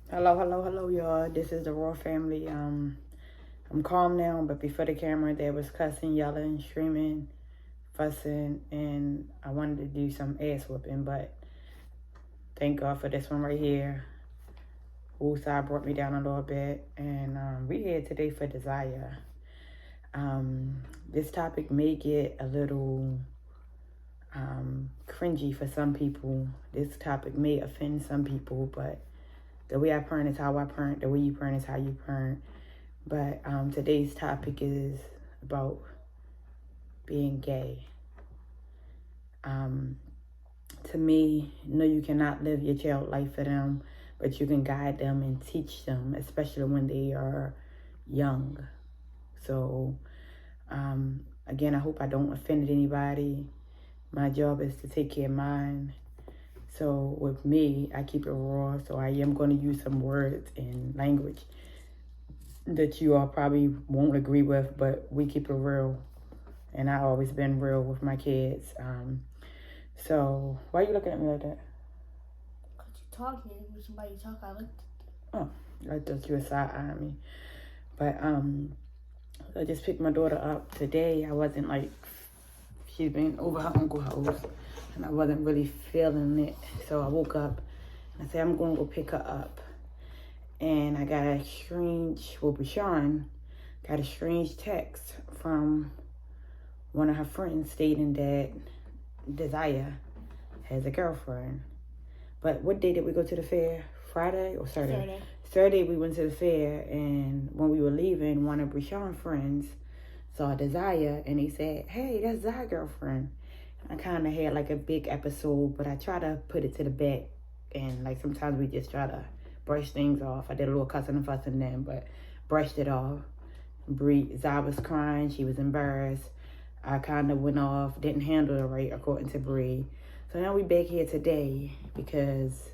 Hello, y'all. This is the Raw family. I'm calm now, but before the camera, there was cussing, yelling, screaming, fussing, and I wanted to do some ass whooping, but thank God for this one right here. Woosah brought me down a little bit, and we here today for desire. This topic may get a little cringy for some people. This topic may offend some people, but the way I parent is how I parent. The way you parent is how you parent. But today's topic is about being gay. To me, no, you cannot live your child life for them, but you can guide them and teach them, especially when they are young. So, again, I hope I don't offend anybody. My job is to take care of mine. So with me, I keep it raw. So I am going to use some words and language that you all probably won't agree with, but we keep it real. And I always been real with my kids. So why are you looking at me like that? Because you're talking. When somebody talk, I looked. Oh, I thought you were side-eyeing me. But I just picked my daughter up today. I wasn't like, she's been over her uncle's house, and I wasn't really feeling it. So I woke up and I said, I'm going to go pick her up. And I got a strange, Bashan got a strange text from one of her friends stating that Desire has a girlfriend. But what day did we go to the fair? Friday or Saturday? Saturday we went to the fair, and when we were leaving, one of Bashan's friends saw Desire, and he said, hey, that's Zai's girlfriend. I kind of had like a big episode, but I try to put it to the back, and like sometimes we just try to brush things off. I did a little cussing and fussing then, but brushed it off. Zai was crying. She was embarrassed. I kind of went off, didn't handle it right, according to Bree. So now we back here today because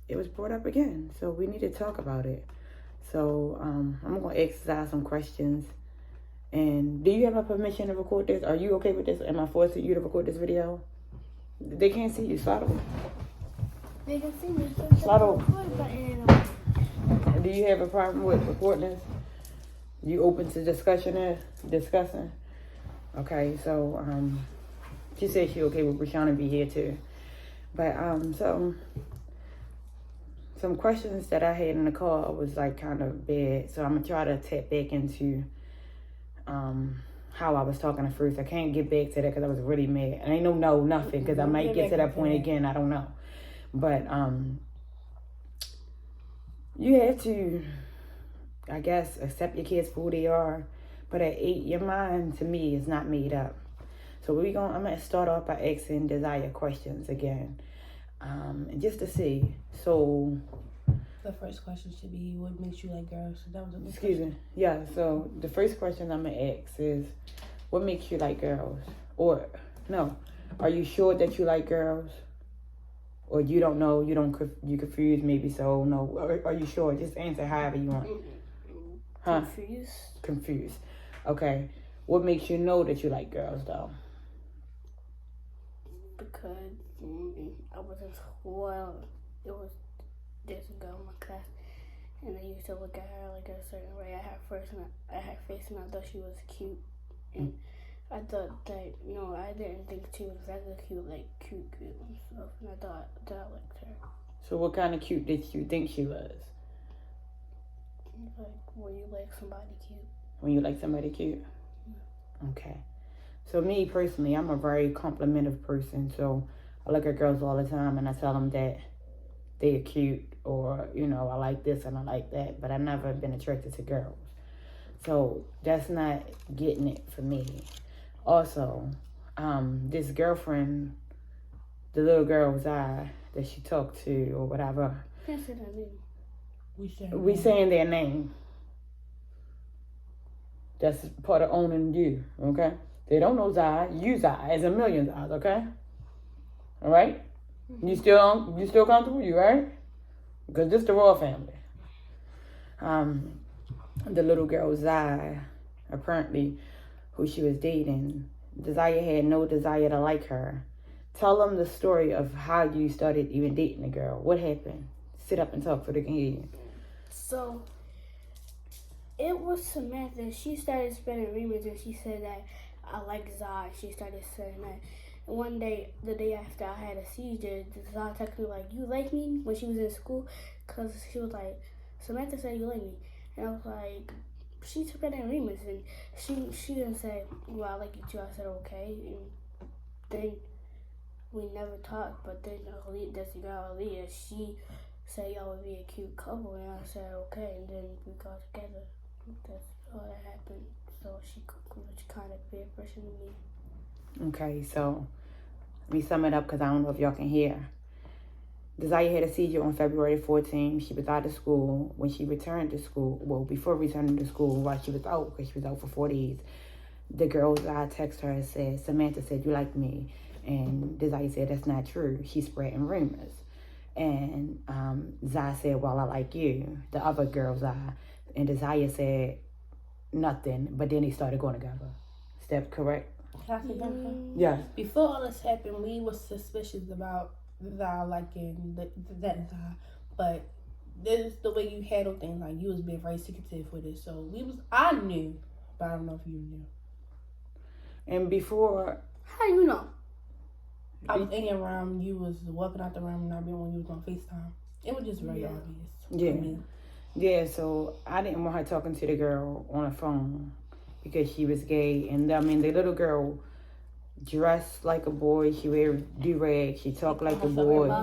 it was brought up again. So we need to talk about it. So I'm going to ask Zai some questions. And do you have my permission to record this? Are you okay with this? Am I forcing you to record this video? They can't see you. Slide over. They can see me. Slide over. Do you have a problem with recording this? You open to discussing? Okay, so she said she okay with Brishana to be here too. But so some questions that I had in the call was like kind of bad. So I'm gonna try to tap back into how I was talking at first. I can't get back to that because I was really mad. And I ain't nothing because I might get to that point again. I don't know. But you have to, I guess, accept your kids for who they are. But at 8, your mind to me is not made up. So I'm gonna start off by asking Desire questions again, and just to see. So the first question should be, what makes you like girls? So that was a excuse me. Yeah. So the first question I'm gonna ask is, what makes you like girls? Or no, are you sure that you like girls? Or you don't know? You confused? Maybe so. No. Or are you sure? Just answer however you want. Huh? Confused. Okay. What makes you know that you like girls, though? Because I was in school, it was this girl in my class, and I used to look at her like a certain way. I had face, and I thought she was cute, and I thought that I didn't think she was regular cute, like cute and stuff, and I thought that I liked her. So what kind of cute did you think she was? Like when you like somebody cute. When you like somebody cute? Yeah. Okay. So me personally, I'm a very complimentive person. So I look at girls all the time and I tell them that they are cute, or, I like this and I like that. But I've never been attracted to girls. So that's not getting it for me. Also, this girlfriend, the little girl Zai that she talked to or whatever. Can't say that name. We saying their name. That's part of owning you, okay? They don't know Zai. You Zai. There's a million Zais, okay? All right? Mm-hmm. You still comfortable? You right? Because this the Raw family. The little girl Zai, apparently, who she was dating, Desire had no desire to like her. Tell them the story of how you started even dating the girl. What happened? sit up and talk so they can hear you. So it was Samantha. She started spreading rumors, and she said that I like Zai. She started saying that. And one day, the day after I had a seizure, Zai texted me like, "You like me?" when she was in school, cause she was like, "Samantha said you like me," and I was like, "She's spreading rumors," and she didn't say, "Well, I like you too." I said, "Okay," and then we never talked. But then this girl Aaliyah, she said y'all would be a cute couple, and I said okay, and then we got together. That's all that happened. So she was kind of peer pressure to me. Okay, so let me sum it up because I don't know if y'all can hear. Desire had a seizure on February 14th. She was out of school. When she returned to school, well, before returning to school, while she was out, because she was out for 4 days, the girls I text her and said, Samantha said, you like me. And Desire said, that's not true. She's spreading rumors. And Zai said, well, I like you. The other girl, Zai. And Desire said nothing, but then they started going together. Is that correct? Can I say something? Yes. Before all this happened, we were suspicious about Zai liking that Zai, but this is the way you handle things. Like, you was being very secretive with it, so I knew, but I don't know if you knew. And before, How you know? I was in your room, you was walking out the room, and I remember when you was on FaceTime. It was just very obvious to me. Yeah, so I didn't want her talking to the girl on the phone because she was gay. And I mean, the little girl dressed like a boy. She wear do-rag. She talked like a boy.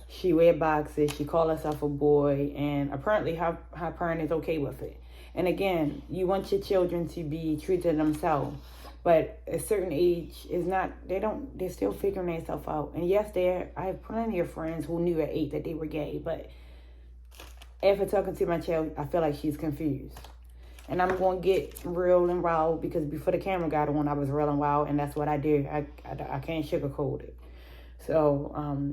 She wear boxes. She called herself a boy. And apparently her parent is okay with it. And again, you want your children to be true to themselves. But at a certain age, they're still figuring themselves out. And yes, I have plenty of friends who knew at 8 that they were gay. But after talking to my child, I feel like she's confused. And I'm going to get real and wild because before the camera got on, I was real and wild. And that's what I do. I can't sugarcoat it. So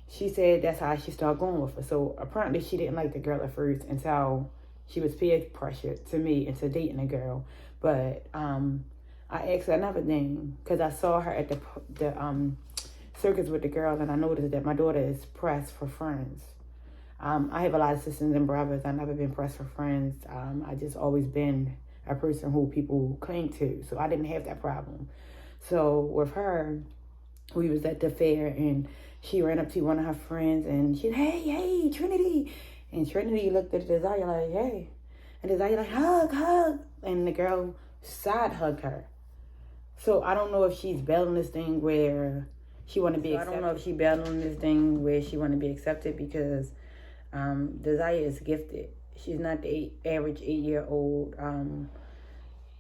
she said that's how she started going with her. So apparently she didn't like the girl at first until she was peer pressured to me into dating the girl. But I asked her another thing because I saw her at the circus with the girl, and I noticed that my daughter is pressed for friends. I have a lot of sisters and brothers. I've never been pressed for friends. I just always been a person who people cling to, so I didn't have that problem. So with her, we was at the fair, and she ran up to one of her friends, and she said, hey, Trinity. And Trinity looked at Desire like, hey. And Desire like, hug. And the girl side hugged her. So I don't know if she's battling this thing where she want to be accepted. I don't know if she's battling this thing where she want to be accepted because Desire is gifted. She's not the average 8-year-old.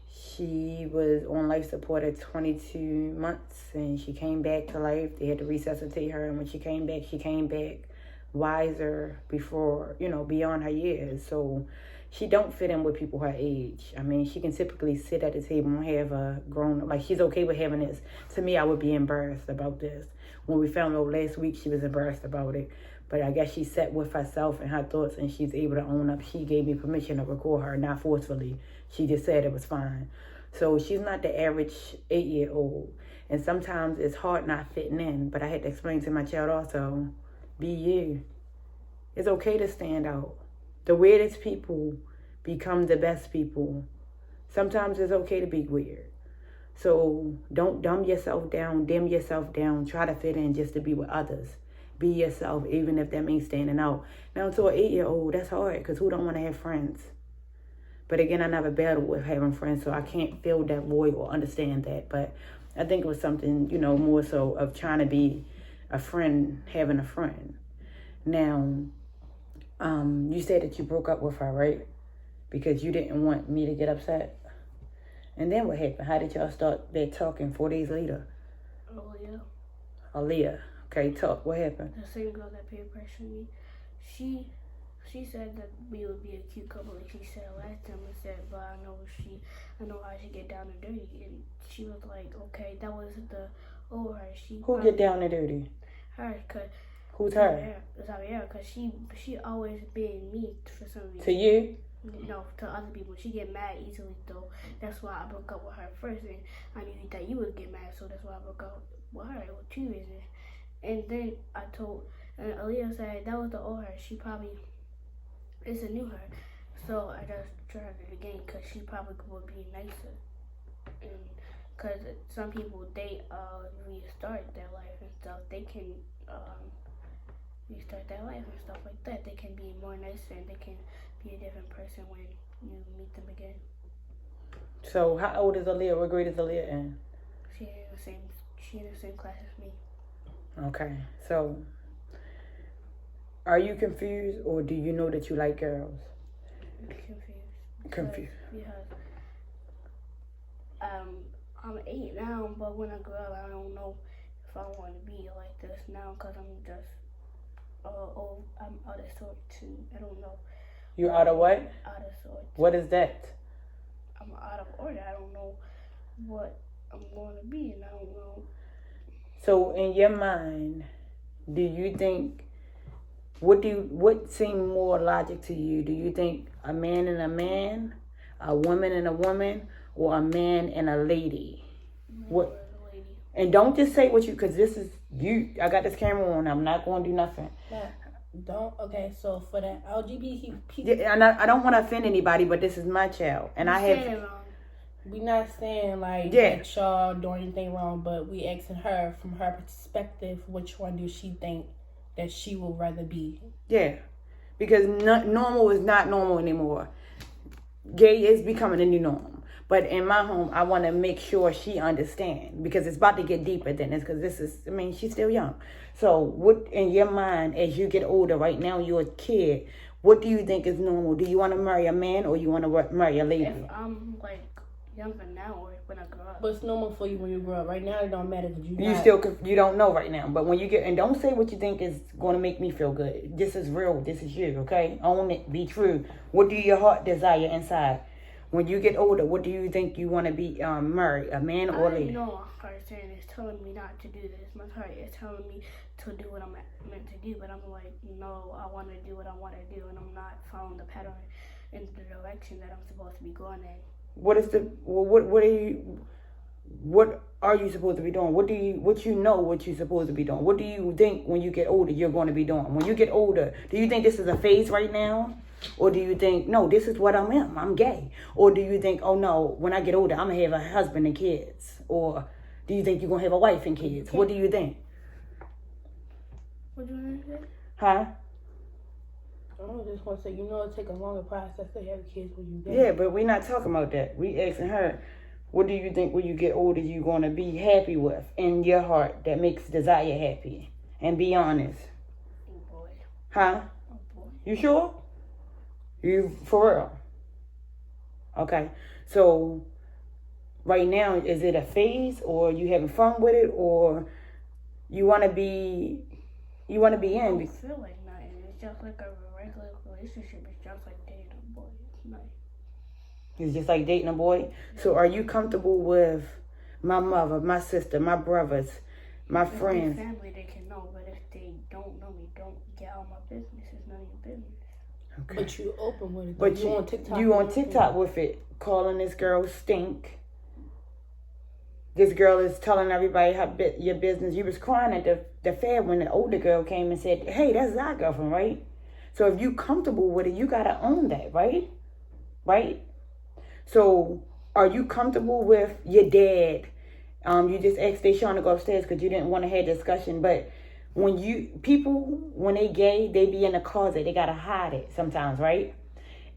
She was on life support at 22 months, and she came back to life. They had to resuscitate her, and when she came back wiser beyond her years. So she don't fit in with people her age. I mean, she can typically sit at the table and have a grown, like she's okay with having this. To me, I would be embarrassed about this. When we found out last week, she was embarrassed about it. But I guess she sat with herself and her thoughts, and she's able to own up. She gave me permission to record her, not forcefully. She just said it was fine. So she's not the average 8-year-old. And sometimes it's hard not fitting in. But I had to explain to my child also, be you. It's okay to stand out. The weirdest people become the best people. Sometimes it's okay to be weird. So don't dumb yourself down, dim yourself down, try to fit in just to be with others. Be yourself, even if that means standing out. Now, to an 8-year-old, that's hard because who don't want to have friends? But again, I never battled with having friends, so I can't fill that void or understand that. But I think it was something, more so of trying to be a friend, having a friend. Now, you said that you broke up with her, right? Because you didn't want me to get upset. And then what happened? How did y'all start that talking 4 days later? Aaliyah. Okay, talk. What happened? The same girl that peer pressured me. She said that we would be a cute couple, like she said last time. I said, but I know how she get down and dirty. And she was like, okay, that was her. Who get down and dirty? Her, cause. Who's her? Xavier, because she always been mean for some reason. To you? No, to other people. She get mad easily, though. That's why I broke up with her first, and I knew that you would get mad, so that's why I broke up with her. It was 2 reasons. And then And Aaliyah said that was the old her. She probably, it's a new her. So I just tried it again because she probably would be nicer. And because some people, they restart their life and stuff. They can restart their life and stuff like that. They can be more nicer and they can be a different person when you meet them again. So how old is Aaliyah? What grade is Aaliyah in? She in the same class as me. Okay, so are you confused or do you know that you like girls? Confused. Because I'm 8 now, but when I grow up, I don't know if I want to be like this now because I'm just I'm out of sort too. I don't know. You out of what? Out of sort. What is that? I'm out of order. I don't know what I'm going to be, and I don't know. So in your mind, do you think what seems more logic to you? Do you think a man and a man, a woman and a woman, or a man and a lady? What? Lady. And don't just say what you, because this is you. I got this camera on. I'm not going to do nothing. Okay, so for the LGBT people, Yeah, and I don't want to offend anybody, but this is my child, and I have. we not saying like Yeah. that y'all doing anything wrong, but we asking her from her perspective, which one do she think that she would rather be? Yeah, because normal is not normal anymore. Gay is becoming a new norm. But in my home, I want to make sure she understands because it's about to get deeper than this. Because she's still young. So what in your mind as you get older? Right now, you're a kid. What do you think is normal? Do you want to marry a man or you want to marry a lady? If I'm like younger now or when I grow up. What's normal for you when you grow up? Right now, it don't matter because You don't know right now. But when you get, and don't say what you think is going to make me feel good. This is real. This is you, okay? Own it. Be true. What do your heart desire inside? When you get older, what do you think you want to be married, a man or a lady? I know my heart is telling me not to do this. My heart is telling me to do what I'm meant to do, but I'm like, no, I want to do what I want to do, and I'm not following the pattern in the direction that I'm supposed to be going in. What are you supposed to be doing? What you're supposed to be doing? What do you think when you get older you're going to be doing? When you get older, do you think this is a phase right now? Or do you think, no, this is what I'm gay? Or do you think, oh no, when I get older, I'm going to have a husband and kids? Or do you think you're going to have a wife and kids? What do you think? What do you want to say? Huh? I just want to say, it take a longer process to have kids when you get. Yeah, but we're not talking about that. We asking her, what do you think when you get older you're going to be happy with in your heart that makes desire happy? And be honest. Oh boy. Huh? Oh boy. You sure? You for real? Okay. So right now, is it a phase or you having fun with it or you want to be in? I don't feel like nothing. It's just like a regular relationship. It's just like dating a boy. It's nice. It's just like dating a boy. So are you comfortable with my mother, my sister, my brothers, my friends? If they family, they can know. But if they don't know me, don't get out of my business. It's none of your business. Okay. But you open with it. But you on TikTok. You on TikTok with it, calling this girl stink. This girl is telling everybody your business. You was crying at the fair when the older girl came and said, hey, that's our girlfriend, right? So if you comfortable with it, you got to own that, right? Right? So are you comfortable with your dad? You just asked Deshaun to go upstairs because you didn't want to have discussion. But when they gay, they be in the closet. They got to hide it sometimes, right?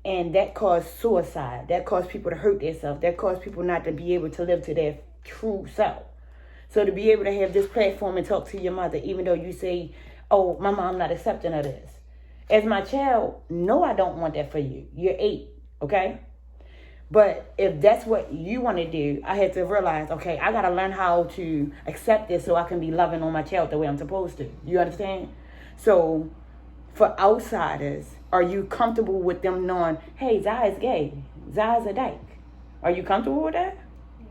And that caused suicide. That caused people to hurt themselves. That caused people not to be able to live to their true self. So to be able to have this platform and talk to your mother, even though you say, oh, my mom not accepting of this. As my child, no, I don't want that for you. You're 8, okay? But if that's what you want to do, I had to realize, okay, I got to learn how to accept this so I can be loving on my child the way I'm supposed to. You understand? So for outsiders, are you comfortable with them knowing, hey, Zai is gay. Zai's a dyke. Are you comfortable with that?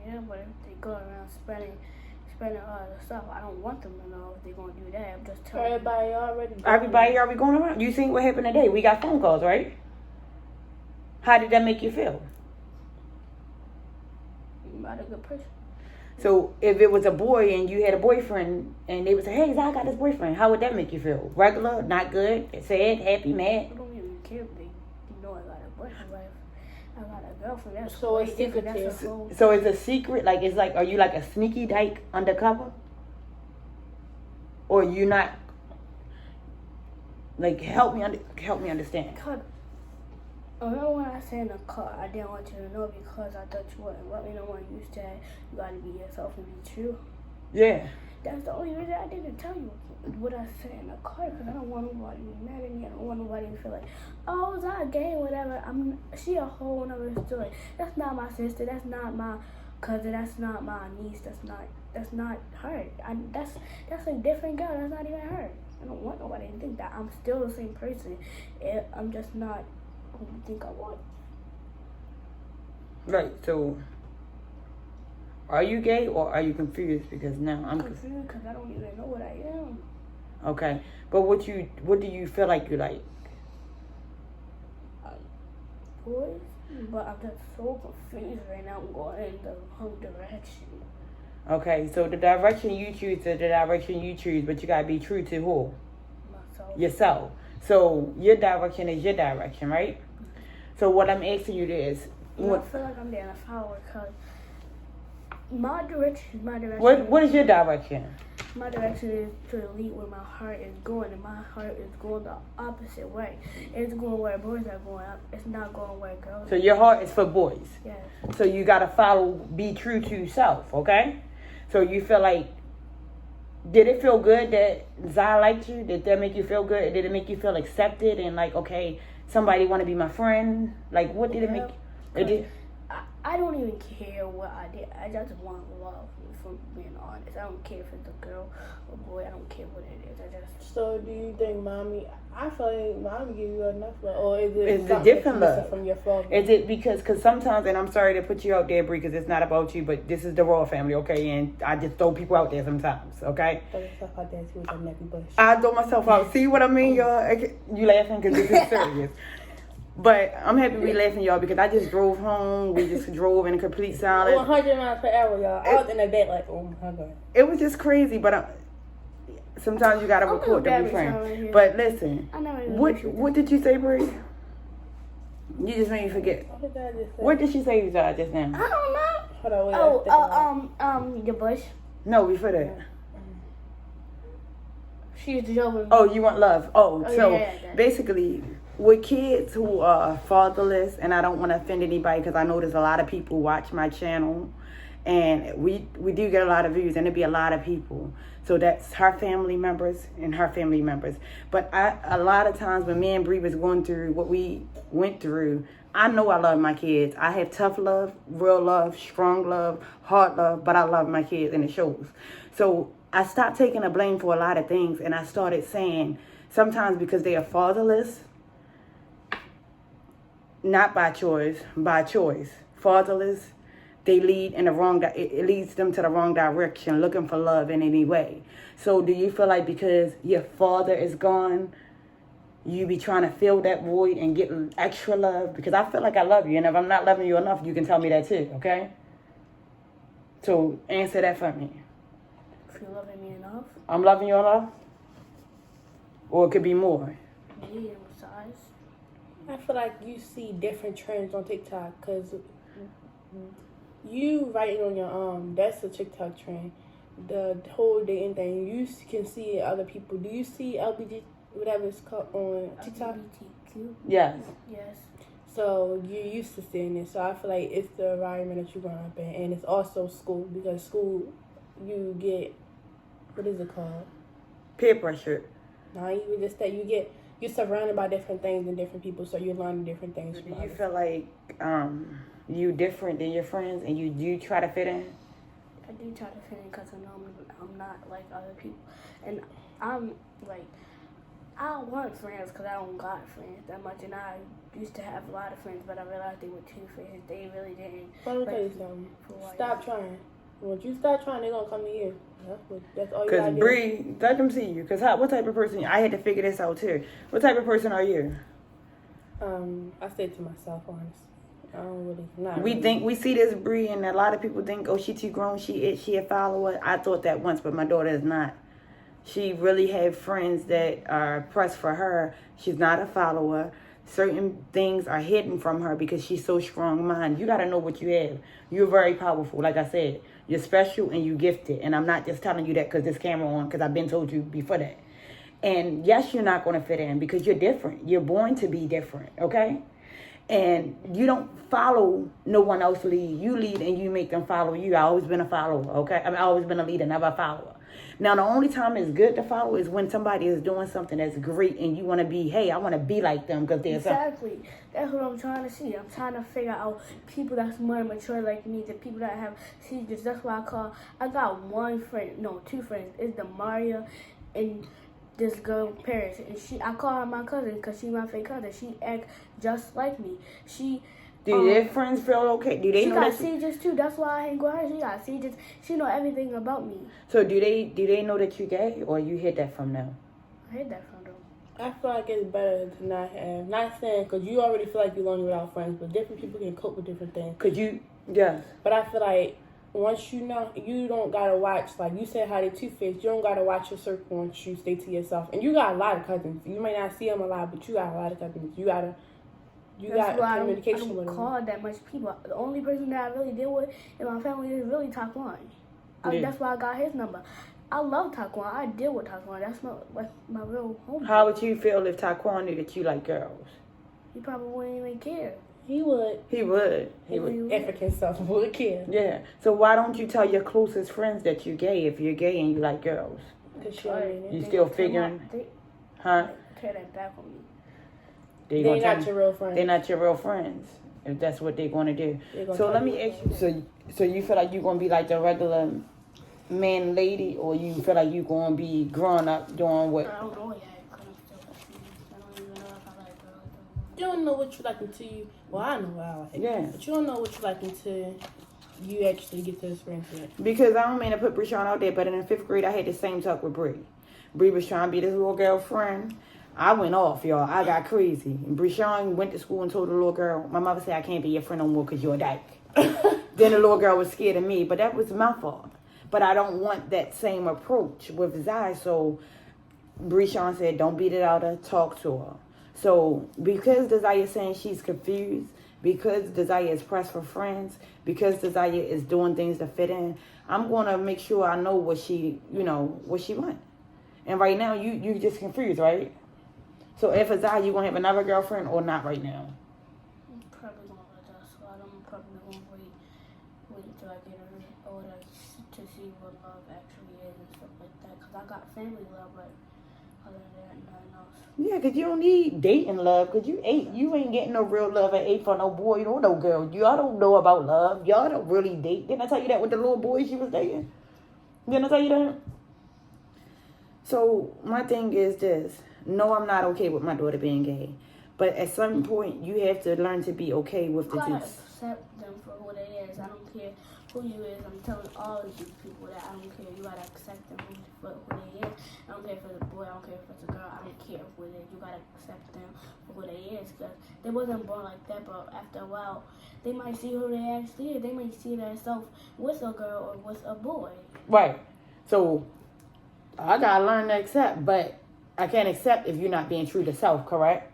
Yeah, but if they go around spending all the stuff, I don't want them to know if they're going to do that. I'm just telling Everybody already going around. You seen what happened today? We got phone calls, right? How did that make you feel? I'm not a good person. So if it was a boy and you had a boyfriend and they would say, hey, I got this boyfriend, how would that make you feel? Regular, not good, sad, happy, mad? I don't even care if they know I got a boyfriend, but if I got a girlfriend, that's So way it's different. That's secretive. a whole... So it's a secret, like it's like, are you like a sneaky dyke undercover? Or you not, like, help me understand. Cause remember when I said in the car, I didn't want you to know because I thought you wouldn't let me know when you said you gotta be yourself and be true. Yeah. That's the only reason I didn't tell you what I said in the car, because I don't want nobody to be mad at me. I don't want nobody to feel like, oh, is that gay, whatever. She a whole nother story. That's not my sister. That's not my cousin. That's not my niece. That's not her. That's a different girl. That's not even her. I don't want nobody to think that I'm still the same person. I'm just not who you think I want. Right, so are you gay or are you confused? Because now I'm confused because I don't even know what I am. Okay, but what do you feel like you like? Boys, but I'm just so confused right now. I'm going in the wrong direction. Okay, so the direction you choose is the direction you choose, but you gotta be true to who? Myself. Yourself. So your direction is your direction, right? So what I'm asking you is, I feel like I'm being a follower because my direction is my direction. What is your direction? My direction is to lead where my heart is going, and my heart is going the opposite way. It's going where boys are going. It's not going where girls. So your heart is for boys. Yes. So you gotta be true to yourself, okay? So you feel like, did it feel good that Zai liked you? Did that make you feel good? Did it make you feel accepted and like, okay, somebody want to be my friend? Like, what did it make? It did. I don't even care what I did. I just want love, from being honest. I don't care if it's a girl or boy. I don't care what it is. I just. So do you think mommy? I feel like mommy give you enough love, or is it It's a something different that you love from your father? Is it because sometimes, and I'm sorry to put you out there, Bree, because it's not about you, but this is the royal family, okay? And I just throw people out there sometimes, okay? Throw yourself out there too with your necky bush. I throw myself out. See what I mean, y'all? You laughing because this is serious. But I'm happy we laughing, y'all, because I just drove home. We just drove in complete silence. 100 miles per hour, y'all. I was in the back like, oh my god. It was just crazy, but sometimes you gotta record to be friends. But listen, what did you say, Bree? You just made me forget. What did I just say? What did she say just now? I don't know. Hold on, wait. The bush. No, before that. She's joking. Oh, you want love. So yeah. basically, with kids who are fatherless, and I don't want to offend anybody because I know there's a lot of people who watch my channel, and we do get a lot of views, and it'd be a lot of people. So that's her family members and her family members. But a lot of times when me and Bree was going through what we went through, I know I love my kids. I have tough love, real love, strong love, hard love, but I love my kids, and it shows. So I stopped taking the blame for a lot of things, and I started saying sometimes because they are fatherless, not by choice, fatherless, they lead in the wrong. It leads them to the wrong direction, looking for love in any way. So, do you feel like because your father is gone, you be trying to fill that void and get extra love? Because I feel like I love you, and if I'm not loving you enough, you can tell me that too. Okay. So answer that for me. If you're loving me enough. I'm loving you enough, or it could be more. Medium size. I feel like you see different trends on TikTok because you writing on your that's a TikTok trend. The whole dating thing, you can see other people. Do you see LGBT, whatever it's called, on TikTok? LGBTQ? Yes. Yes. So you're used to seeing it. So I feel like it's the environment that you're growing up in, and it's also school because school, you get, what is it called? Peer pressure. Not even just that, you're surrounded by different things and different people, so you're learning different things. Do you feel like you different than your friends, and you try to fit in? I do try to fit in because I know I'm not like other people, and I'm like, I want friends because I don't got friends that much, and I used to have a lot of friends, but I realized they were too friends. They really didn't. Let me tell you something. Stop trying. Once you start trying, they're gonna come to you. That's all you gotta do. Because Bree, let them see you. Because what type of person? I had to figure this out too. What type of person are you? I say to myself, honest. I don't really. Not We really. think we see this Bree, and a lot of people think, oh, she too grown. She a follower. I thought that once, but my daughter is not. She really have friends that are pressed for her. She's not a follower. Certain things are hidden from her because she's so strong-minded. You got to know what you have. You're very powerful. Like I said, you're special and you gifted. And I'm not just telling you that because this camera on, because I've been told you before that. And yes, you're not going to fit in because you're different. You're born to be different, okay? And you don't follow no one else lead. You lead and you make them follow you. I've always been a follower, okay? I've always been a leader, never a follower. Now, the only time it's good to follow is when somebody is doing something that's great and you want to be, hey, I want to be like them because they're Exactly. That's what I'm trying to see. I'm trying to figure out people that's more mature like me, the people that have seizures. That's why I got two friends. It's the Maria and this girl Paris. And I call her my cousin because she's my fake cousin. She act just like me. Do their friends feel okay? Do they she know got that? seizures too. That's why I hang with her. She got seizures. She know everything about me. So do they know that you gay, or you hid that from them? I hate that from them. I feel like it's better to not have. Not saying because you already feel like you're lonely without friends, but different people can cope with different things. Yes. But I feel like once you know, you don't gotta watch. Like you said, how they two-faced. You don't gotta watch your circle once you stay to yourself. And you got a lot of cousins. You may not see them a lot, but you got a lot of cousins. You got communication with them. I don't call that much people. The only person that I really deal with in my family is really Taquan. That's why I got his number. I love Taquan. I deal with Taquan. That's my real homie. How would you feel if Taquan knew that you like girls? He probably wouldn't even care. He would. He would. African self would care. Yeah. So why don't you tell your closest friends that you're gay if you're gay and you like girls? Because you still figuring? Huh? Tear that back on me. They're not your real friends. They're not your real friends. If that's what they're going to do. So let me ask you. So you feel like you're going to be like the regular man lady, or you feel like you're going to be growing up doing what? I don't know yet. I don't even know if I like girls. You don't know what you like until you. Well, I know what I like. Yeah. But you don't know what you like until you actually get to experience it. Because I don't mean to put Brishon out there, but in the 5th grade, I had the same talk with Bree. Bree was trying to be this little girlfriend. I went off, y'all. I got crazy. And Brishon went to school and told the little girl, my mother said, I can't be your friend no more because you're a dyke. Then the little girl was scared of me, but that was my fault. But I don't want that same approach with Zai. So Brishon said, don't beat it out of her, talk to her. So because Desire is saying she's confused, because Desire is pressed for friends, because Desire is doing things to fit in, I'm going to make sure I know what she wants. And right now, you just confused, right? So if it's Desire, you going to have another girlfriend or not right now? I'm probably going to let that slide. I'm probably going to wait until I get older to see what love actually is and stuff like that. Because I got family love, but other than that, nothing else. Yeah, because you don't need dating love, because you 8. You ain't getting no real love at 8 for no boy or no girl. Y'all don't know about love. Y'all don't really date. Didn't I tell you that with the little boy she was dating? Didn't I tell you that? So my thing is this. No, I'm not okay with my daughter being gay. But at some point, you have to learn to be okay with the You gotta truth. accept them for who they is. I don't care who you is. I'm telling all of these people that I don't care. You gotta accept them for who they is. I don't care if it's a boy. I don't care if it's a girl. I don't care who it is. You gotta accept them for who they is. Because they wasn't born like that. But after a while, they might see who they actually is. They might see themselves with a girl or with a boy. Right. So I got to learn to accept. But I can't accept if you're not being true to self, correct?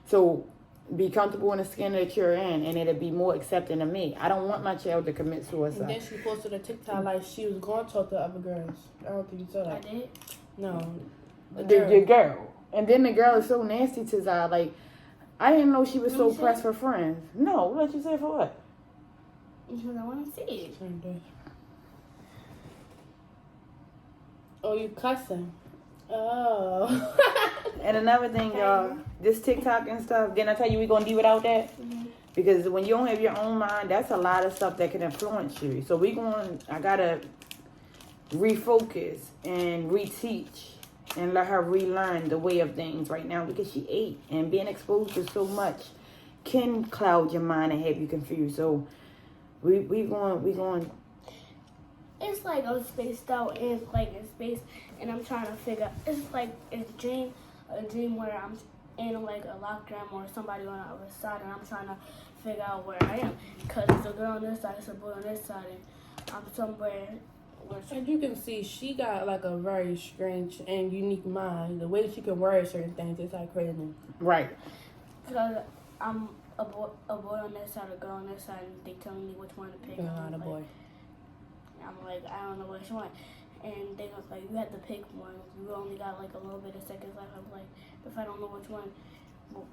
So be comfortable in the skin that you're in, and it'll be more accepting of me. I don't want my child to commit suicide. And then she posted a TikTok like she was going to talk to other girls. I don't think you saw that. I did? No. The girl. And then the girl is so nasty to Zai. Like, I didn't know she was so pressed for friends. No, what you say for what? Because I want to see it. Oh, you cussing. Oh. And another thing, y'all, this TikTok and stuff, didn't I tell you we're going to do without that? Mm-hmm. Because when you don't have your own mind, that's a lot of stuff that can influence you. So I got to refocus and reteach and let her relearn the way of things right now because she 8. And being exposed to so much can cloud your mind and have you confused. So we going. It's like I'm spaced out and like in space, and I'm trying to figure. It's like a dream where in like a lockdown or somebody on the other side, and I'm trying to figure out where I am. Because it's a girl on this side, it's a boy on this side, and I'm somewhere where... As you can see, she got like a very strange and unique mind. The way she can word certain things is like crazy. Right. Because I'm a boy on this side, a girl on this side, and they telling me which one to pick. Not a boy. I'm like, I don't know which one. And they was like, you have to pick one. You only got like a little bit of seconds left. I'm like, if I don't know which one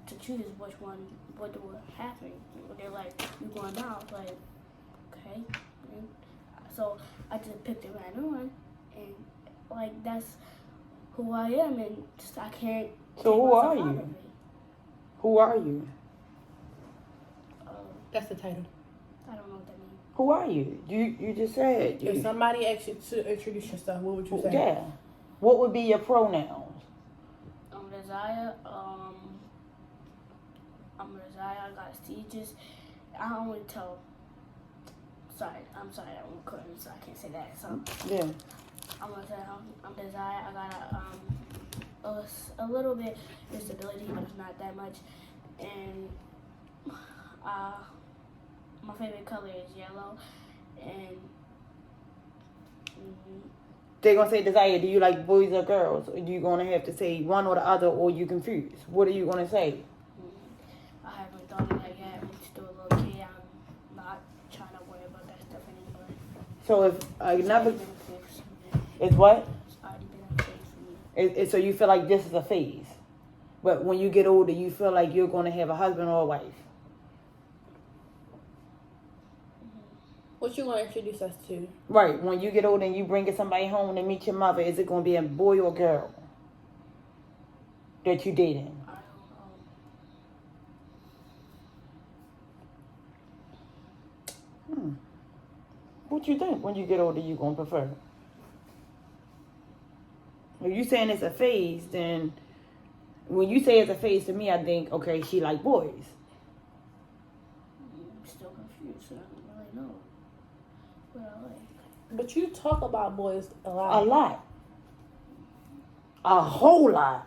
to choose, which one, what will happen? They're like, you going down. I was like, okay. And so I just picked a random one, and like that's who I am, and just I can't. So who are you? Who are you? That's the title. I don't know what that means. Who are you? You just said. If somebody asked you to introduce yourself, what would you say? Yeah. What would be your pronouns? I'm Desire. I'm Desire. I got stages. I only tell. I'm sorry. I'm recording, so I can't say that. So Yeah. I'm gonna say I'm Desire. I got a little bit disability, but it's not that much. And my favorite color is yellow. And They're gonna say, Desire, do you like boys or girls? Or you gonna have to say one or the other, or you confused? What are you gonna say? I haven't thought of that yet. I'm still a little kid. I'm not trying to worry about that stuff anymore. So if another, It's already been a phase for me. it's what? It's already been a phase for me. So you feel like this is a phase, but when you get older, you feel like you're gonna have a husband or a wife. What you want to introduce us to? Right. When you get older and you bring somebody home to meet your mother, is it gonna be a boy or girl that you dating? I don't know. What you think when you get older you gonna prefer? If you saying it's a phase, then when you say it's a phase to me, I think, okay, she like boys. I'm still confused. So I don't really know what I like. But you talk about boys a lot. A lot. A whole lot.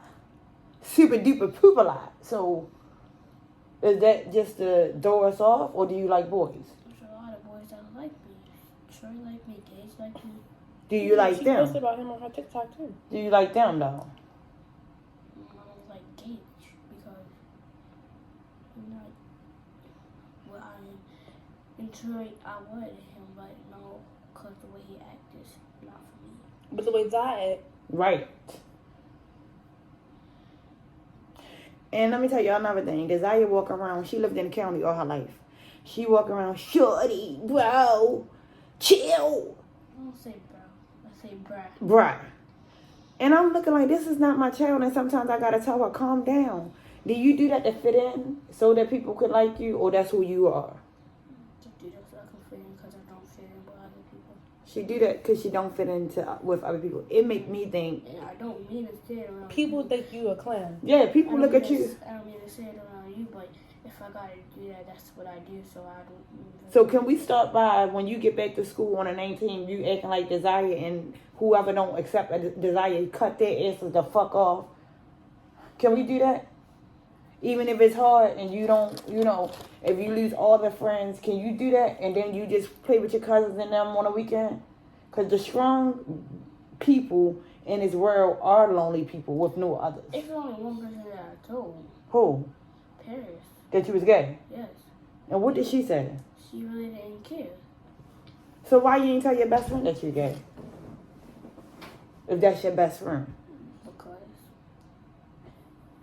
Super duper pooper lot. So is that just to throw us off, or do you like boys? There's a lot of boys that like me. Troy like me. Gage like me. Do you like she them? posted about him on her TikTok too. Do you like them though? I don't like Gage because he's not what I am. And Troy, I wanted him, but no, because the way he acts is not for me. But the way Zai act, Right. And let me tell you another thing. Desire walk around, she lived in the county all her life. She walk around, shorty, bro, chill, I don't say bro. I say bruh. bruh. And I'm looking like, this is not my child, and sometimes I gotta tell her, calm down. Do you do that to fit in so that people could like you, or that's who you are? To do this so I can fit in because I don't fit in with other people. She do that because she don't fit into with other people. It make me think. And I don't mean to say it around people you. think you a clown. Yeah, I people don't look mean at to you. I don't mean to say it around you, but if I gotta do that, that's what I do. So I don't. So can we start by when you get back to school on the 19th, you acting like Desire, and whoever don't accept a Desire, cut their asses the fuck off. Can we do that? Even if it's hard and you don't, if you lose all the friends, can you do that? And then you just play with your cousins and them on the weekend? Because the strong people in this world are lonely people with no others. It's only one person that I told. Who? Paris. That you was gay? Yes. And what did she say? She really didn't care. So why you didn't tell your best friend that you're gay? If that's your best friend. Because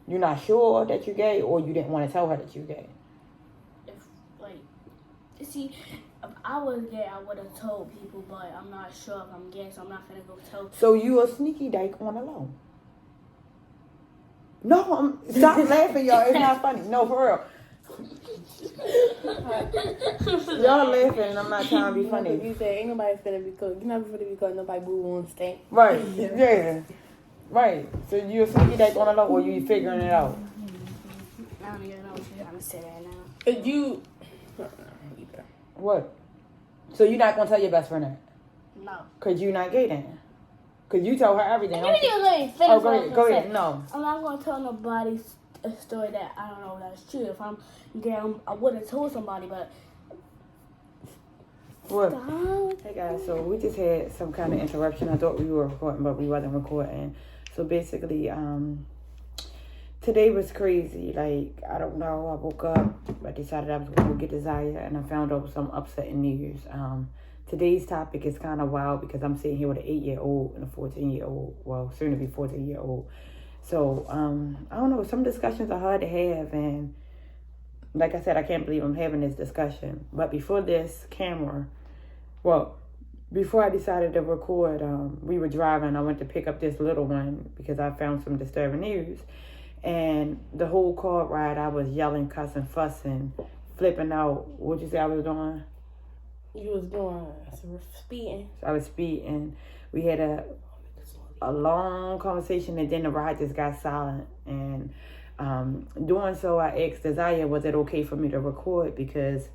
You're not sure that you're gay, or you didn't want to tell her that you're gay? if, like, see, if I was gay, I would have told people, but I'm not sure if I'm gay, so I'm not gonna go tell people. So you a sneaky dyke on the low. No, stop laughing, y'all. It's not funny. No, for real. Y'all laughing and I'm not trying to be funny. You said ain't nobody finna be cool. You're not finna be cool. Nobody boo on stink. Right. Yeah. Right. So you a sneaky dyke on the low, or you figuring it out? I don't even know what you're trying to say right now. If you... What? So you're not gonna tell your best friend that? No. Cause you're not gay then? Cause you tell her everything. You didn't even let me finish Oh, what I was go gonna ahead. say. No. I'm not gonna tell nobody a story that I don't know if that's true. If I'm down, I would have told somebody, but. What? Stop. Hey guys, so we just had some kind of interruption. I thought we were recording, but we wasn't recording. So basically, today was crazy. Like, I don't know. I woke up. I decided I was going to go get Desire, and I found out some upsetting news. Today's topic is kind of wild because I'm sitting here with an 8-year-old and a 14-year-old. Well, soon to be 14-year-old. So, I don't know. Some discussions are hard to have, and like I said, I can't believe I'm having this discussion. But before this camera, before I decided to record, we were driving. I went to pick up this little one because I found some disturbing news. And the whole car ride, I was yelling, cussing, fussing, flipping out. What'd you say I was doing? You was doing speeding. So I was speeding. We had a long conversation, and then the ride just got silent. And doing so, I asked Desire, was it okay for me to record because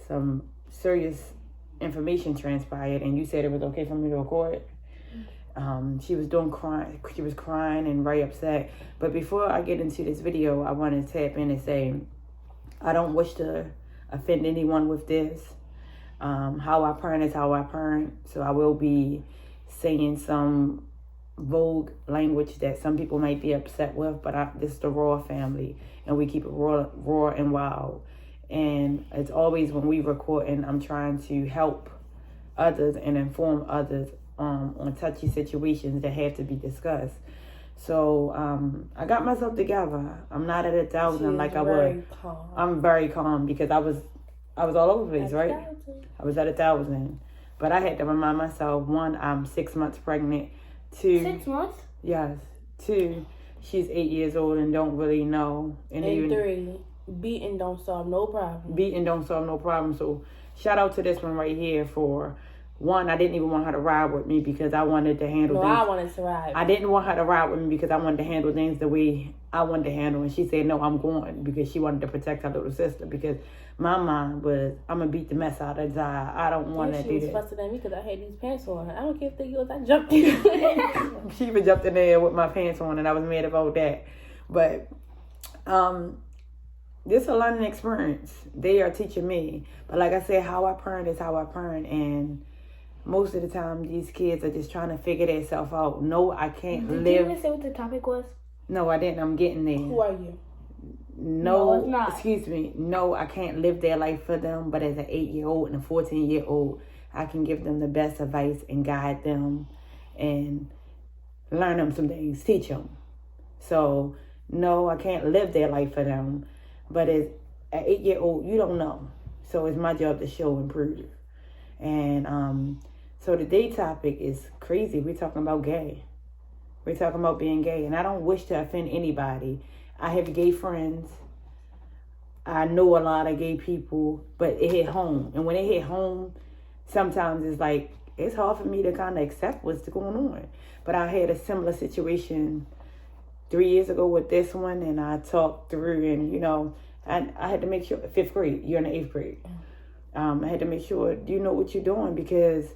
some serious information transpired, and you said it was okay for me to record. She was crying. She was crying and very upset. But before I get into this video, I want to tap in and say, I don't wish to offend anyone with this. How I parent is how I parent. So I will be saying some vogue language that some people might be upset with, but this is the Raw family, and we keep it raw and wild. And it's always when we record, and I'm trying to help others and inform others on touchy situations that have to be discussed. So I got myself together. I'm not at 1,000 like I was. Calm. I'm very calm because I was all over the place, right? I was at 1,000, but I had to remind myself: 1, I'm 6 months pregnant. 2, 6 months? Yes. 2, she's 8 years old and don't really know. And 3, beating don't solve no problem. Beating don't solve no problem. So shout out to this one right here for 1. I didn't even want her to ride with me because I wanted to handle things. I wanted to ride. I didn't want her to ride with me because I wanted to handle things the way I wanted to handle. And she said, no, I'm going, because she wanted to protect her little sister. Because my mind was, I'm going to beat the mess out of Zaya. I don't want to do that. She was fussing at me because I had these pants on. I don't care if they yours. I jumped in. She even jumped in there with my pants on, and I was mad about that. But this is a learning experience. They are teaching me. But like I said, how I parent is how I parent. And most of the time, these kids are just trying to figure themselves out. No, I can't live. Did you even say what the topic was? No, I didn't. I'm getting there. Who are you? No, it's not. Excuse me. No, I can't live their life for them. But as an 8-year-old and a 14-year-old, I can give them the best advice and guide them and learn them some things, teach them. So, no, I can't live their life for them. But as an 8-year-old, you don't know. So it's my job to show and prove. And so today's topic is crazy. We're talking about gay. We're talking about being gay. And I don't wish to offend anybody. I have gay friends. I know a lot of gay people, but it hit home. And when it hit home, sometimes it's like, it's hard for me to kind of accept what's going on. But I had a similar situation 3 years ago with this one, and I talked through, and, you know, I had to make sure, 5th grade, you're in the 8th grade. I had to make sure you know what you're doing, because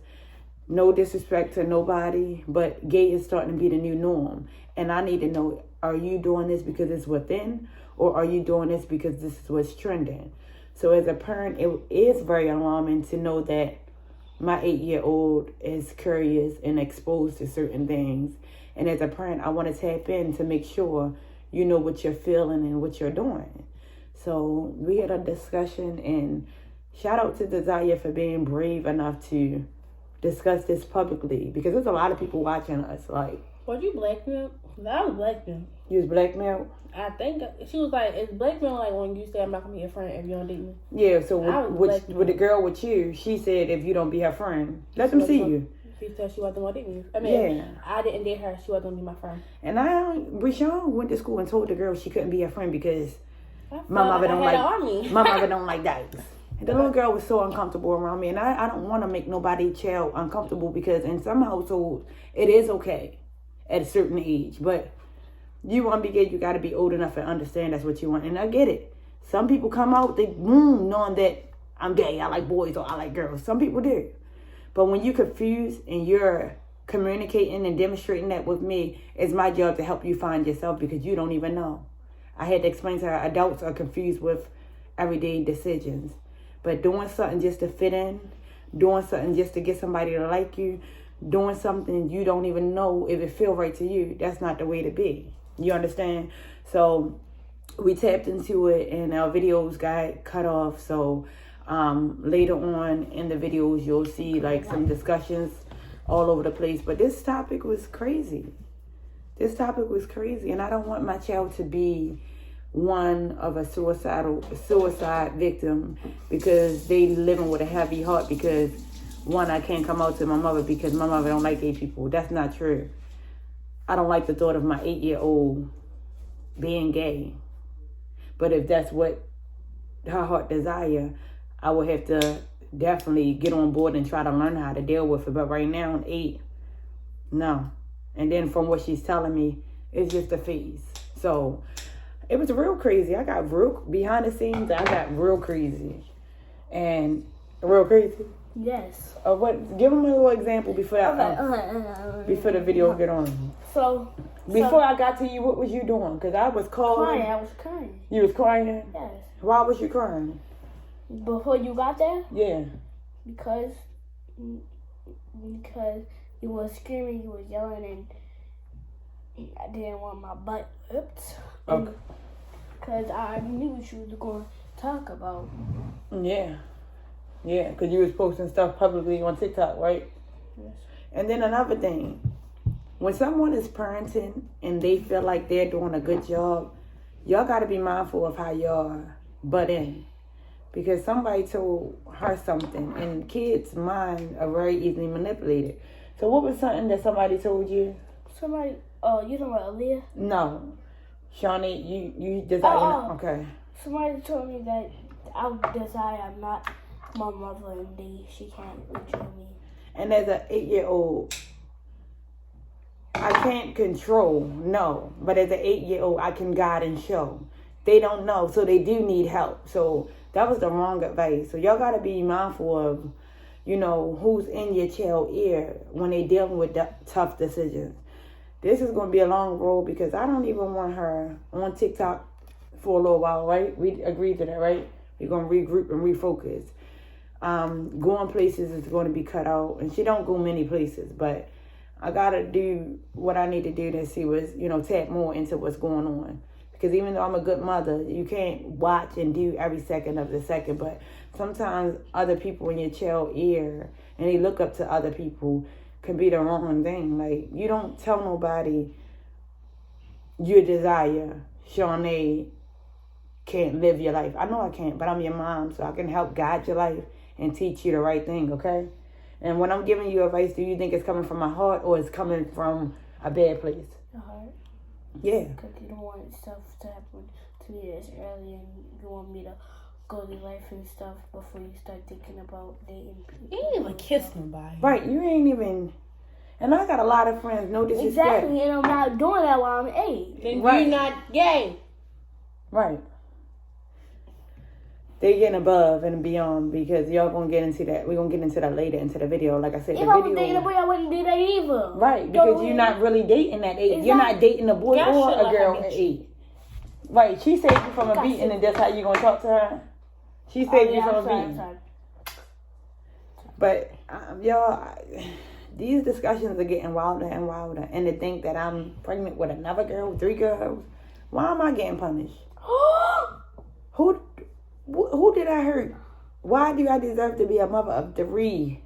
no disrespect to nobody, but gay is starting to be the new norm. And I need to know, are you doing this because it's within, or are you doing this because this is what's trending? So as a parent, it is very alarming to know that my 8-year-old is curious and exposed to certain things. And as a parent, I want to tap in to make sure you know what you're feeling and what you're doing. So we had a discussion, and shout out to Desire for being brave enough to discuss this publicly, because there's a lot of people watching us. Like, were you blackmailed? I was blackmailed. You was blackmailed? I think she was like, it's blackmail like when you say I'm not gonna be your friend if you don't date me. Yeah, so with the girl with you, she said if you don't be her friend, let them see you. She said she wasn't gonna date me. I mean, yeah. I didn't date her. She wasn't gonna be my friend. And Rashawn went to school and told the girl she couldn't be her friend because my mother don't like dykes. And the little girl was so uncomfortable around me, and I don't want to make nobody child uncomfortable, because in some households it is okay at a certain age, but you want to be gay, you got to be old enough to understand that's what you want. And I get it. Some people come out, they knowing that I'm gay, I like boys or I like girls. Some people do. But when you're confused and you're communicating and demonstrating that with me, it's my job to help you find yourself, because you don't even know. I had to explain to her adults are confused with everyday decisions. But doing something just to fit in, doing something just to get somebody to like you, doing something you don't even know if it feel right to you, that's not the way to be. You understand? So we tapped into it and our videos got cut off. So later on in the videos, you'll see like some discussions all over the place. But this topic was crazy. This topic was crazy. And I don't want my child to be one of a suicide victim because they living with a heavy heart because one, I can't come out to my mother because my mother don't like gay people. That's not true. I don't like the thought of my 8-year-old being gay. But if that's what her heart desire, I would have to definitely get on board and try to learn how to deal with it. But right now, I'm 8. No. And then from what she's telling me, it's just a phase. So it was real crazy. I got real behind the scenes. I got real crazy. And real crazy. Yes. What? Give them a little example before that. Before the video get on. So before I got to you, what was you doing? Because I was calling. Crying. I was crying. You was crying? Yes. Why was you crying? Before you got there? Yeah. Because you was screaming, you was yelling, and I didn't want my butt whipped. Okay. Because I knew what you was going to talk about. Yeah. Yeah, because you was posting stuff publicly on TikTok, right? Yes. And then another thing. When someone is parenting and they feel like they're doing a good job, y'all got to be mindful of how y'all butt in. Because somebody told her something, and kids' minds are very easily manipulated. So what was something that somebody told you? Somebody, you know what, Aaliyah? No. Shawnee, you desire, okay. Somebody told me that I desire not my mother and she can't enjoy me. And as an 8-year-old, I can't control, no. But as an 8-year-old, I can guide and show. They don't know, so they do need help. So that was the wrong advice. So y'all got to be mindful of, who's in your child's ear when they dealing with tough decisions. This is going to be a long road because I don't even want her on TikTok for a little while, right? We agreed to that, right? We're going to regroup and refocus. Going places is going to be cut out. And she don't go many places, but I got to do what I need to do to see what's, tap more into what's going on. Because even though I'm a good mother, you can't watch and do every second of the second. But sometimes other people in your child's ear and they look up to other people can be the wrong thing. Like, you don't tell nobody your desire, Shawnee can't live your life. I know I can't, but I'm your mom, so I can help guide your life and teach you the right thing, okay? And when I'm giving you advice, do you think it's coming from my heart or it's coming from a bad place? Your heart. Yeah. Because you don't want stuff to happen to me this early and you want me to go through life and stuff before you start thinking about dating people. You ain't even kiss nobody. Right, you ain't even... And I got a lot of friends, no disrespect. Exactly, and I'm not doing that while I'm 8. Then right. you're not gay. Right. They getting above and beyond because y'all gonna get into that. We're gonna get into that later into the video. Like I said, If the I video. was dating a boy, I wouldn't do that either. Right, because you're not really dating at 8. Exactly. You're not dating a boy Y'all or should a let girl her at beat 8. Right, she saved you from a Gotcha. beating, and that's how you gonna talk to her. She saved you from a beating. Sorry. But y'all, these discussions are getting wilder and wilder. And to think that I'm pregnant with another girl, 3 girls, why am I getting punished? Who did I hurt? Why do I deserve to be a mother of 3?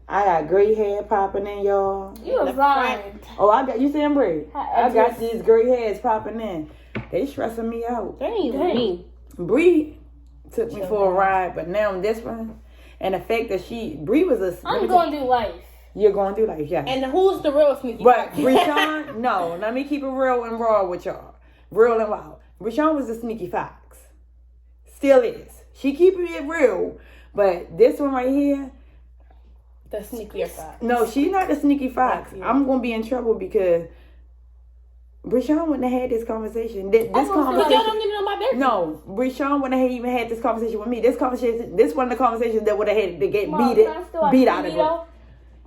I got gray hair popping in, y'all. You were blind. Oh, you see them gray? I got just- these gray hairs popping in. They stressing me out. That ain't even me. Bree took me for a ride, but now this one, and the fact that Bree was a... I'm going to do life. You're going through life, yeah. And who's the real sneaky? But Breshawn, no, let me keep it real and raw with y'all. Real and wild. Breshawn was a sneaky fox. Still is. She keeping it real. But this one right here... The sneakier fox. No, she's not the sneaky fox. I'm going to be in trouble because Breshawn wouldn't have had this conversation. This But y'all conversation... don't even know my business. No, Breshawn wouldn't have even had this conversation with me. This one of the conversations that would have had to get beat out of it.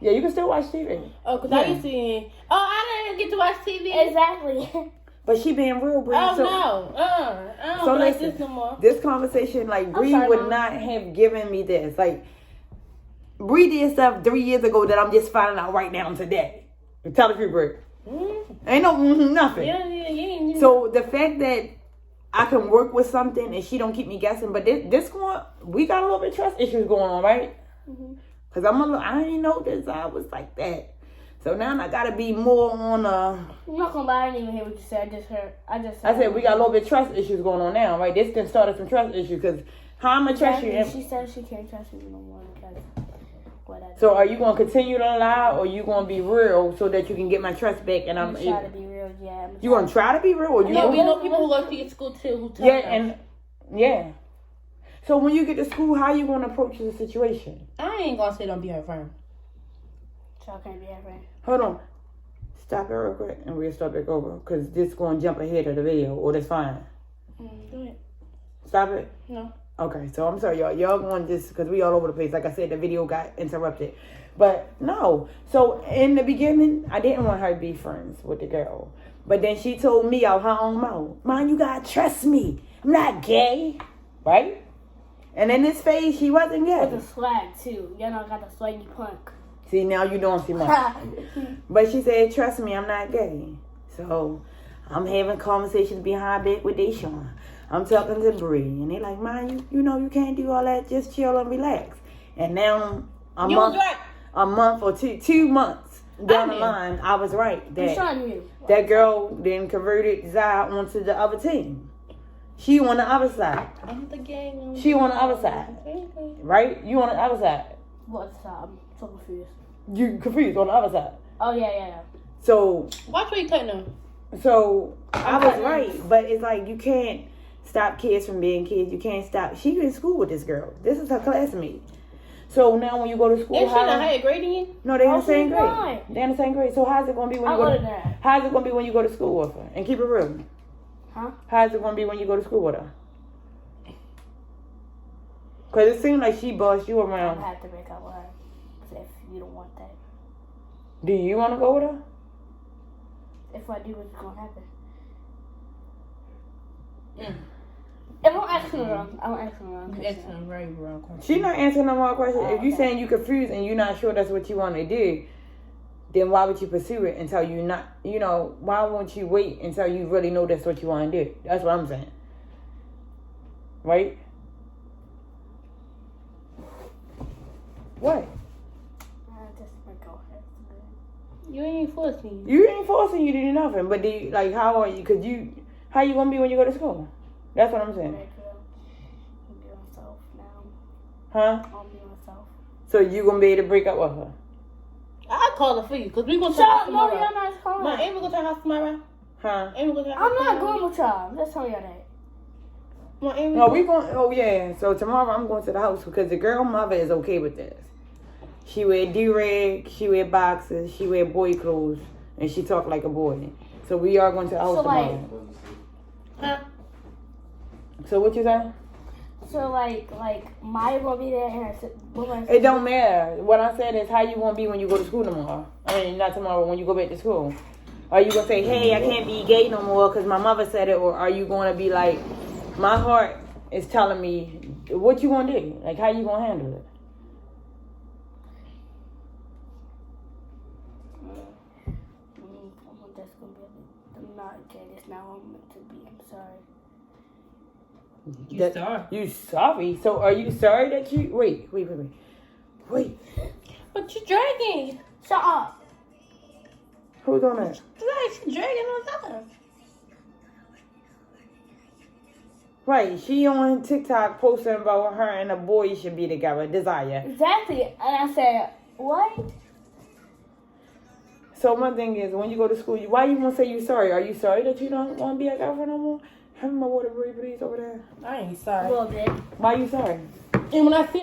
Yeah, you can still watch TV. Oh, because I used to... Oh, I didn't get to watch TV. Exactly. But she being real, Bree. Oh, so, no. I don't so like listen, this no more. this conversation, like, Bree sorry, would Mom. not have given me this. Like, Bree did stuff 3 years ago that I'm just finding out right now today. Tell the truth, Bree. Ain't no nothing. Yeah. So the fact that I can work with something and she don't keep me guessing, but this going, we got a little bit of trust issues going on, right? Because I ain't know this. I was like that. So now I gotta be more on I'm not gonna lie, I didn't even hear what you said. I said we got a little bit of trust issues going on now, right? This can start some trust issues because how I'm gonna trust you? She said she can't trust me no more because what I did. So are you gonna continue to lie or you gonna be real so that you can get my trust back? And I'm gonna try to be real, yeah. You gonna try to be real or you? No, we know people who work for your school too who tell us. and yeah. So when you get to school, how you gonna approach the situation? I ain't gonna say don't be her friend. So I can't be her friend. Hold on. Stop it real quick and we'll start back over. Because this going to jump ahead of the video. Or that's fine. Go ahead. Stop it? No. Okay, so I'm sorry, y'all. Y'all going just because we all over the place. Like I said, the video got interrupted. But no. So in the beginning, I didn't want her to be friends with the girl. But then she told me out her own mouth, "Man, you got to trust me. I'm not gay." Right? And in this phase, she wasn't gay. With the swag, too. Y'all know I got the swaggy punk. See, now you don't see much. But she said, "Trust me, I'm not gay." So I'm having conversations behind back with Deshaun. I'm talking to Bree, and they like, "Man, you know you can't do all that. Just chill and relax." And now a month or 2 months down the line, I was right that girl then converted Zai onto the other team. She on the other side. I'm the gang. She on the other side, right? You on the other side. What's up? I'm so confused. You confused on the other side. Oh, yeah. So Watch what you cutting them. So I was right, but it's like you can't stop kids from being kids. You can't stop. She in school with this girl. This is her classmate. So now when you go to school, Is she in a higher grade than you? No, they're in the she's same grade. not. They're in the same grade. So how's it gonna be when you go to? How's it gonna be when you go to school with her? And keep it real. Huh? How's it gonna be when you go to school with her? Cause it seems like she bossed you around. I have to break up with her if you don't want that. Do you want to go with her? If I do, what's gonna happen? If I'm asking her wrong, I'm asking her wrong. You're asking a very wrong question. She's not answering no more questions. Oh, If you saying you confused and you're not sure that's what you want to do, then why would you pursue it until you not? You know, why won't you wait until you really know that's what you want to do? That's what I'm saying. Right? What? Just my girlfriend. You ain't forcing You ain't forcing you to do nothing. But do you, like, how are you? How you gonna be when you go to school? That's what I'm saying. I'll be myself now. Huh? I'll be myself. So you gonna be able to break up with her? I'll call her for you because we gonna Shut talk up, no, tomorrow. you're not calling. Ma, ain't we gonna to her house tomorrow? Huh? Ain't we gonna to her house I'm not tomorrow? going with y'all. I'm just telling y'all that. Ma, ain't we No, we going. Oh yeah. So tomorrow I'm going to the house because the girl mother is okay with this. She wear do-rag, she wear boxers, she wear boy clothes, and she talk like a boy. So we are going to the house So, tomorrow. Huh? So what you saying? So like Maya gonna be there and her It don't matter. What I'm saying is how you gonna be when you go to school tomorrow. I mean, not tomorrow, when you go back to school. Are you gonna say, "Hey, I can't be gay no more because my mother said it," or are you gonna be like, "My heart is telling me," what you gonna do? Like, how you gonna handle it? I'm just gonna be. I'm not gay. It's not what I'm meant to be. I'm sorry. You sorry. You sorry? So are you sorry that you wait? But you dragging. Shut up. Who's on that? She's dragging on top. Right, she on TikTok posting about her and a boy should be together, Desire. Exactly. And I said, what? So my thing is, when you go to school, why you won't say you sorry? Are you sorry that you don't want to be a girlfriend no more? Have my water, please, over there. I ain't sorry. A little bit. Why you sorry? And when I see